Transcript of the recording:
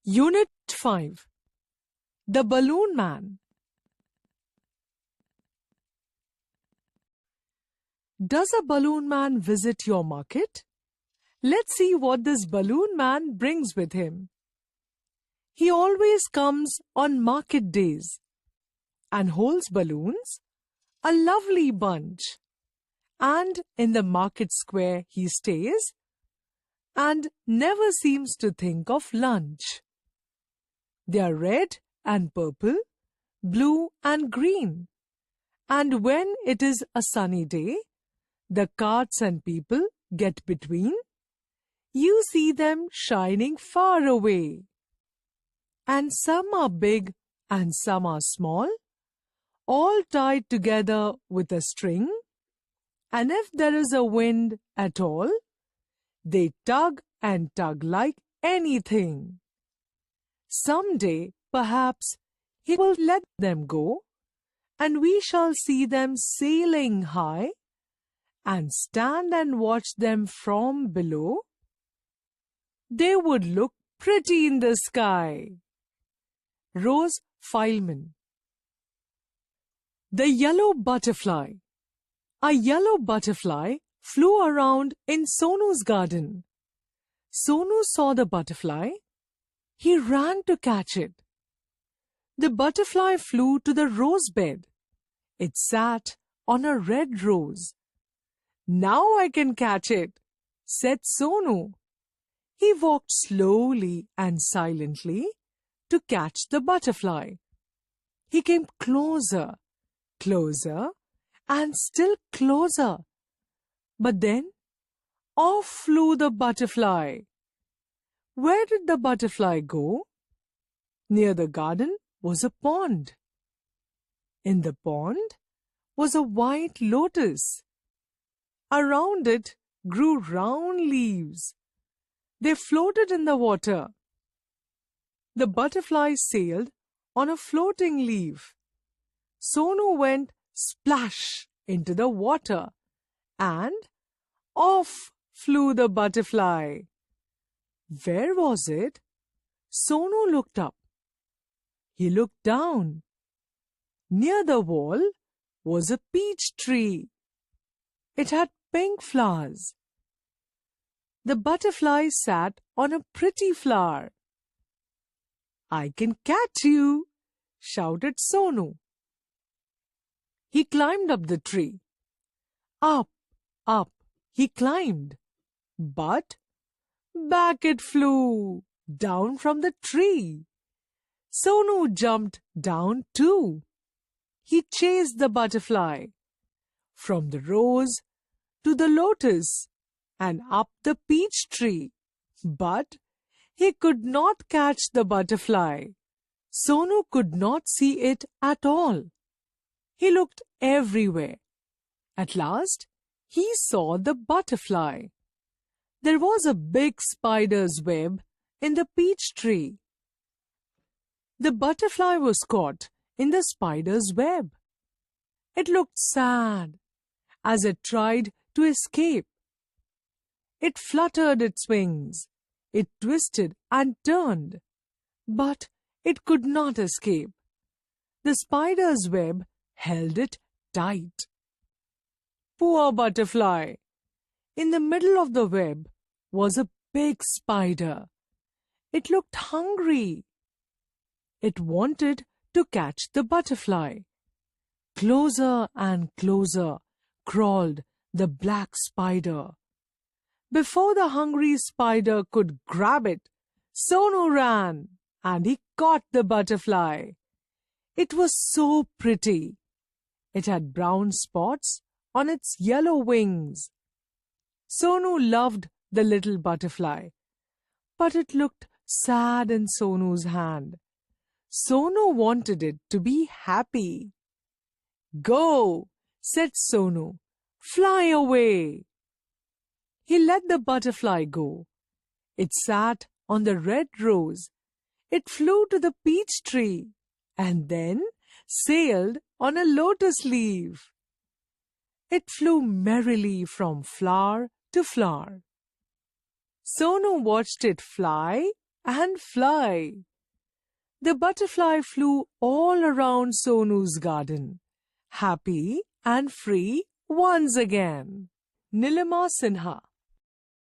Unit 5. The Balloon Man. Does a balloon man visit your market? Let's see what this balloon man brings with him. He always comes on market days and holds balloons, a lovely bunch. And in the market square he stays and never seems to think of lunch. They are red and purple, blue and green. And when it is a sunny day, the carts and people get between. You see them shining far away. And some are big and some are small, all tied together with a string. And if there is a wind at all, they tug and tug like anything. Someday, perhaps, he will let them go, and we shall see them sailing high and stand and watch them from below. They would look pretty in the sky. Rose Fileman. The Yellow Butterfly. A yellow butterfly flew around in Sonu's garden. Sonu saw the butterfly. He ran to catch it. The butterfly flew to the rose bed. It sat on a red rose. Now I can catch it, said Sonu. He walked slowly and silently to catch the butterfly. He came closer, closer, and still closer. But then, off flew the butterfly. Where did the butterfly go? Near the garden was a pond. In the pond was a white lotus. Around it grew round leaves. They floated in the water. The butterfly sailed on a floating leaf. Sonu went splash into the water, and off flew the butterfly. Where was it? Sonu looked up. He looked down. Near the wall was a peach tree. It had pink flowers. The butterfly sat on a pretty flower. I can catch you, shouted Sonu. He climbed up the tree. Up, up, he climbed. But back it flew, down from the tree. Sonu jumped down too. He chased the butterfly from the rose to the lotus and up the peach tree. But he could not catch the butterfly. Sonu could not see it at all. He looked everywhere. At last, he saw the butterfly. There was a big spider's web in the peach tree. The butterfly was caught in the spider's web. It looked sad as it tried to escape. It fluttered its wings. It twisted and turned, but it could not escape. The spider's web held it tight. Poor butterfly! In the middle of the web was a big spider. It looked hungry. It wanted to catch the butterfly. Closer and closer crawled the black spider. Before the hungry spider could grab it, Sonu ran and he caught the butterfly. It was so pretty. It had brown spots on its yellow wings. Sonu loved the little butterfly, but it looked sad in Sonu's hand. Sonu wanted it to be happy. Go, said Sonu. Fly away. He let the butterfly go. It sat on the red rose. It flew to the peach tree and then sailed on a lotus leaf. It flew merrily from flower to flower. Sonu watched it fly and fly. The butterfly flew all around Sonu's garden, happy and free once again. Nilima Sinha.